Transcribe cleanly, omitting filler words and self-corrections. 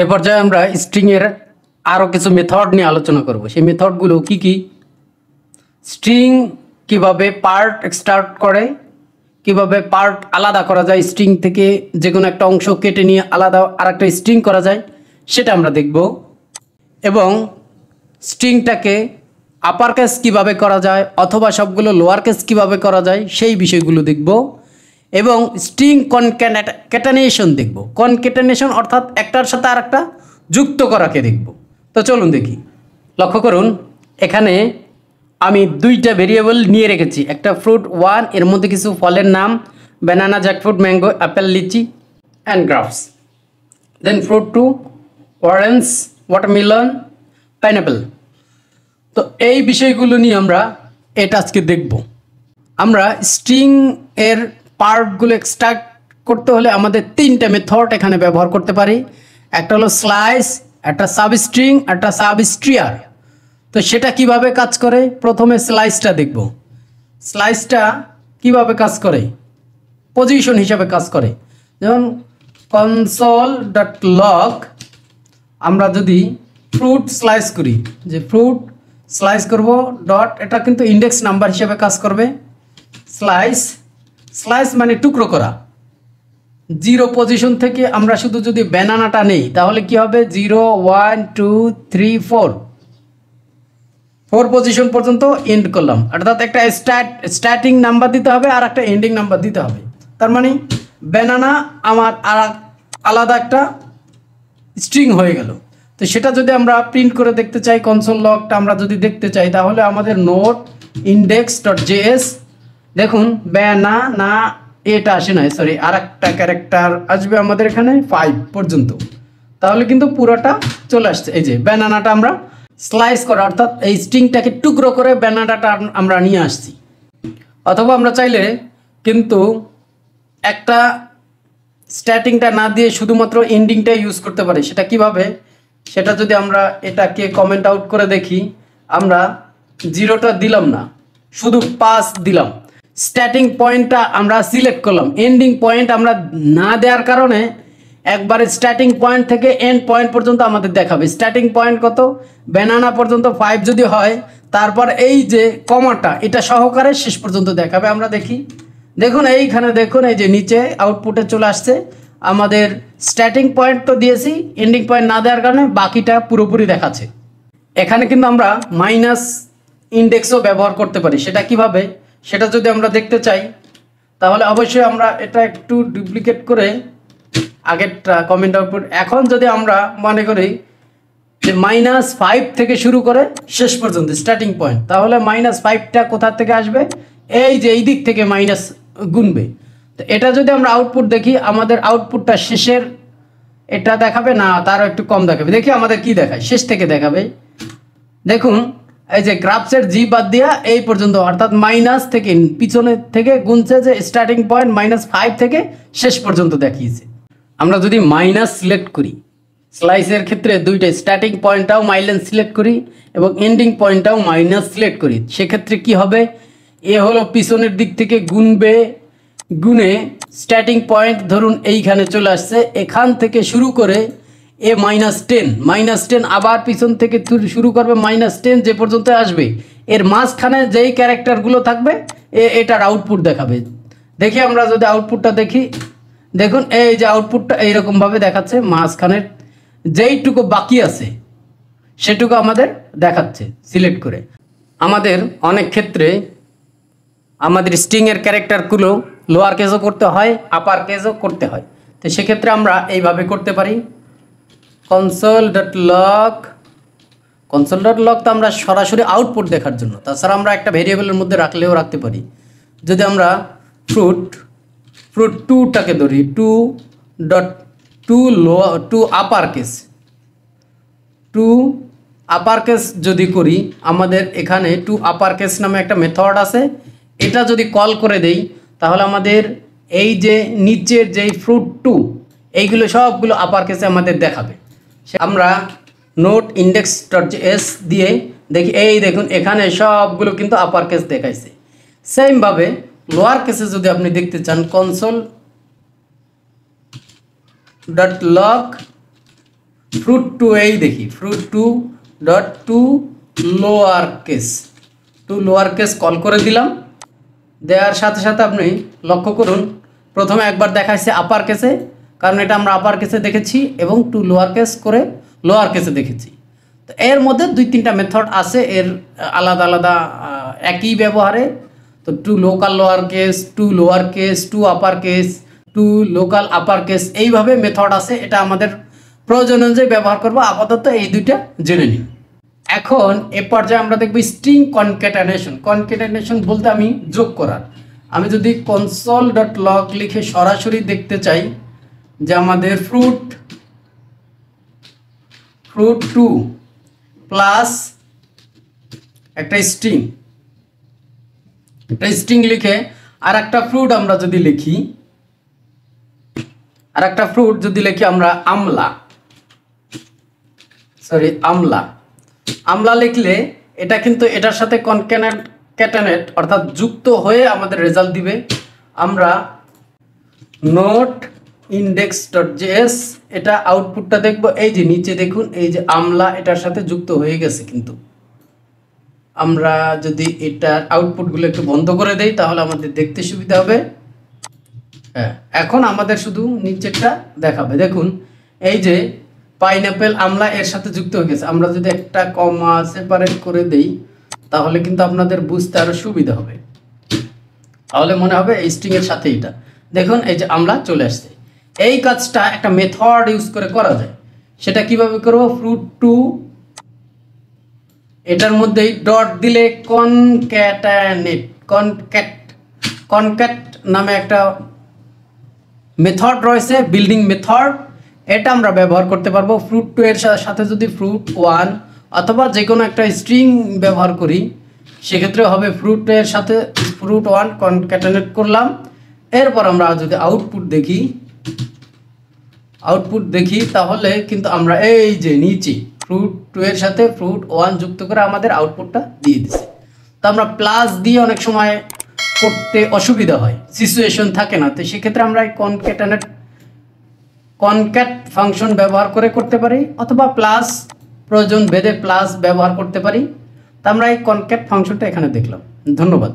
এ পর্যায়ে আমরা স্ট্রিং এর আরো কিছু মেথড নিয়ে আলোচনা করব। সেই মেথডগুলো কি কি, স্ট্রিং কিভাবে পার্ট এক্সট্রাক্ট করে, কিভাবে পার্ট আলাদা করা যায়, স্ট্রিং থেকে যে কোনো একটা অংশ কেটে নিয়ে আলাদা আরেকটা স্ট্রিং করা যায় সেটা আমরা দেখব, এবং স্ট্রিংটাকে আপার কেস কীভাবে করা যায় অথবা সবগুলো লোয়ার কেস কীভাবে করা যায় সেই বিষয়গুলো দেখব, এবং স্ট্রিং কনক্যাটেনেশন দেখব। কনক্যাটেনেশন অর্থাৎ একটার সাথে আরেকটা যুক্ত করাকে দেখব। তো চলুন দেখি। লক্ষ্য করুন, এখানে আমি দুইটা ভেরিয়েবল নিয়ে রেখেছি। একটা ফ্রুট 1, এর মধ্যে কিছু ফলের নাম banana, jackfruit, mango, apple, litchi and grapes. Then fruit 2, orange, watermelon, pineapple. তো এই বিষয়গুলো নিয়ে আমরা এটা আজকে দেখব। আমরা স্ট্রিং এর পার্টগুলো এক্সট্রাক্ট করতে হলে আমাদের তিনটা মেথড এখানে ব্যবহার করতে পারি। একটা হলো স্লাইস, একটা সাবস্ট্রিং, একটা সাবস্ট্রিয়ার। তো সেটা কিভাবে কাজ করে, প্রথমে স্লাইসটা দেখব। স্লাইসটা কিভাবে কাজ করে, পজিশন হিসাবে কাজ করে। যেমন console.log আমরা যদি ফ্রুট স্লাইস করি, যে ফ্রুট স্লাইস করব ডট, এটা কিন্তু ইন্ডেক্স নাম্বার হিসেবে কাজ করবে। স্লাইস, স্লাইস মানে টুকরো করা। 0 পজিশন থেকে আমরা শুধু যদি ব্যানানাটা নেই তাহলে কি হবে, 0 1 2 3 4 পজিশন পর্যন্ত এন্ড করলাম। অর্থাৎ একটা স্টার্টিং নাম্বার দিতে হবে আর একটা এন্ডিং নাম্বার দিতে হবে। তার মানে ব্যানানা আমার আলাদা একটা স্ট্রিং হয়ে গেল। তো সেটা যদি আমরা প্রিন্ট করে দেখতে চাই, কনসোল লগটা আমরা যদি দেখতে চাই, তাহলে আমাদের নোট index.js, দেখুন ব্যানানা এটা আসে না, সরি আর একটা ক্যারেক্টার আসবে আমাদের এখানে 5 পর্যন্ত, তাহলে কিন্তু পুরোটা চলে আসছে। এই যে ব্যানানাটা আমরা স্লাইস করা, অর্থাৎ এই স্ট্রিংটাকে টুকরো করে ব্যানানাটা আমরা নিয়ে আসছি। অথবা আমরা চাইলে কিন্তু একটা স্টার্টিংটা না দিয়ে শুধুমাত্র এন্ডিংটা ইউজ করতে পারি। সেটা কিভাবে, সেটা যদি আমরা এটাকে কমেন্ট আউট করে দেখি, আমরা 0টা দিলাম না, শুধু 5 দিলাম। স্টার্টিং পয়েন্টটা আমরা সিলেক্ট করলাম, এন্ডিং পয়েন্ট আমরা না দেওয়ার কারণে একবারে স্টার্টিং পয়েন্ট থেকে এন্ড পয়েন্ট পর্যন্ত আমাদের দেখাবে। স্টার্টিং পয়েন্ট কত, ব্যানানা পর্যন্ত 5 যদি হয়, তারপর এই যে কমাটা এটা সহকারে শেষ পর্যন্ত দেখাবে। আমরা দেখি, দেখুন এইখানে দেখুন, এই যে নিচে আউটপুটে চলে আসছে আমাদের স্টার্টিং পয়েন্ট তো দিয়েছি, এন্ডিং পয়েন্ট না দেওয়ার কারণে বাকিটা পুরোপুরি দেখাচ্ছে। এখানে কিন্তু আমরা মাইনাস ইন্ডেক্সও ব্যবহার করতে পারি। সেটা কিভাবে, সেটা যদি আমরা দেখতে চাই তাহলে অবশ্যই আমরা এটা একটু ডুপ্লিকেট করে আগেরটা কমেন্ট আউটপুট, এখন যদি আমরা মনে করি যে -5 থেকে শুরু করে শেষ পর্যন্ত স্টার্টিং পয়েন্ট, তাহলে -5টা কোথা থেকে আসবে, এই যে এই দিক থেকে মাইনাস গুনবে। তো এটা যদি আমরা আউটপুট দেখি, আমাদের আউটপুটটা শেষের এটা দেখাবে না, তারও একটু কম দেখাবে। দেখি আমাদের কি দেখায়, শেষ থেকে দেখাবে। দেখুন এই যে গ্রাফসের জি বাদ দিয়া এই পর্যন্ত, অর্থাৎ মাইনাস থেকে পিছনে থেকে গুনছে, যে স্টার্টিং পয়েন্ট -5 থেকে শেষ পর্যন্ত দেখিয়েছে। আমরা যদি মাইনাস সিলেক্ট করি, স্লাইসের ক্ষেত্রে দুইটা স্টার্টিং পয়েন্টটাও মাইনাস সিলেক্ট করি এবং এন্ডিং পয়েন্টটাও মাইনাস সিলেক্ট করি, সেক্ষেত্রে কি হবে, এ হলো পিছনের দিক থেকে গুনবে, গুনে স্টার্টিং পয়েন্ট ধরুন এইখানে চলে আসছে, এখান থেকে শুরু করে এ -10 আবার পিছন থেকে শুরু করবে -10 যে পর্যন্ত আসবে, এর মাঝখানে যেই ক্যারেক্টারগুলো থাকবে এটার আউটপুট দেখাবে। দেখি আমরা যদি আউটপুটটা দেখি, দেখুন এই যে আউটপুটটা এইরকমভাবে দেখাচ্ছে, মাঝখানের যেইটুকু বাকি আছে সেটুকু আমাদের দেখাচ্ছে সিলেক্ট করে। আমাদের অনেক ক্ষেত্রে আমাদের স্ট্রিংয়ের ক্যারেক্টারগুলো লোয়ার কেসও করতে হয়, আপার কেসও করতে হয়। তো সেক্ষেত্রে আমরা এইভাবে করতে পারি, console.log তো আমরা সরাসরি আউটপুট দেখার জন্য, তাছাড়া আমরা একটা ভেরিয়েবলের মধ্যে রাখলেও রাখতে পারি। যদি আমরা ফ্রুট 2টাকে ধরি, 2 আপার কেস যদি করি, আমাদের এখানে 2 আপার কেস নামে একটা মেথড আছে। এটা যদি কল করে দেই তাহলে আমাদের এই যে নিচের যেই ফ্রুট 2 এইগুলো সবগুলো আপার কেসে আমাদের দেখাবে। আমরা নোট index.js দিয়ে দেখি, এই দেখুন এখানে সবগুলো কিন্তু আপার কেস দেখাইছে। সেমভাবে লোয়ার কেসে যদি আপনি দেখতে চান, console.log ফ্রুট টু এই দেখি fruit two dot to lower case, to lower case call করে দিলাম। দেওয়ার সাথে সাথে আপনি লক্ষ্য করুন প্রথমে একবার দেখাচ্ছে আপার কেসে, কারণ এটা আমরা আপার কেসে দেখেছি, এবং টু লোয়ার কেস করে লোয়ার কেসে দেখেছি। তো এর মধ্যে 2-3টা মেথড আছে এর আলাদা আলাদা একই ব্যবহারে। তো to local lower case, to lower case, to upper case, to local upper case, এইভাবে মেথড আছে। এটা আমাদের প্রয়োজন অনুযায়ী ব্যবহার করবো। আপাতত এই দুইটা জেনে নিন। এখন এ পর্যায়ে আমরা দেখব স্ট্রিং কনক্যাটেনেশন। কনক্যাটেনেশন বলতে আমি যোগ করার। আমি যদি কনসোল ডট লগ লিখে সরাসরি দেখতে চাই যে আমাদের ফ্রুট টু প্লাস একটা স্ট্রিং লিখে আর একটা ফ্রুট আমরা যদি লিখি, আমরা আমলা লিখলে এটা কিন্তু এটার সাথে কনক্যাটেনেট অর্থাৎ যুক্ত হয়ে আমাদের রেজাল্ট দিবে। আমরা নোট index.js এটা আউটপুটটা দেখব। এই যে নিচে দেখুন, এই যে আমলা এটার সাথে যুক্ত হয়ে গেছে। কিন্তু আমরা যদি এটার আউটপুটগুলো একটু বন্ধ করে দেই তাহলে আমাদের দেখতে সুবিধা হবে। হ্যাঁ, এখন আমাদের শুধু নিচেরটা দেখাবে। দেখুন এই যে পাইনাপেল আমলা এর সাথে যুক্ত হয়ে গেছে। আমরা যদি একটা কমা সেপারেট করে দেই তাহলে কিন্তু আপনাদের বুঝতে আরো সুবিধা হবে। তাহলে মনে হবে এই স্ট্রিং এর সাথে এটা দেখুন, এই যে আমলা চলে আসছে। এই কাজটা একটা মেথড ইউজ করে করা যায়। সেটা কিভাবে করব? ফ্রুট টু এটার মধ্যে ডট দিলে কনক্যাট নামে একটা মেথড রয়েছে, বিল্ডিং মেথড। এটা আমরা ব্যবহার করতে পারবো। ফ্রুট টু এর সাথে যদি ফ্রুট ওয়ান অথবা যে কোনো একটা স্ট্রিং ব্যবহার করি সেক্ষেত্রে হবে ফ্রুট এর সাথে ফ্রুট ওয়ান কনক্যাটেনেট করলাম। এরপর আমরা যদি আউটপুট দেখি তাহলে কিন্তু আমরা এই যে নিচে ফ্রুট টু এর সাথে ফ্রুট ওয়ান যুক্ত করে আমাদের আউটপুটটা দিয়ে দিচ্ছে। তো আমরা প্লাস দিয়ে অনেক সময় করতে অসুবিধা হয়, সিচুয়েশন থাকে না। তো সেক্ষেত্রে আমরা এই কনক্যাট ফাংশন ব্যবহার করে করতে পারি, অথবা প্লাস প্রয়োজন ভেদে প্লাস ব্যবহার করতে পারি। তো আমরা এই কনক্যাট ফাংশনটা এখানে দেখলাম। ধন্যবাদ।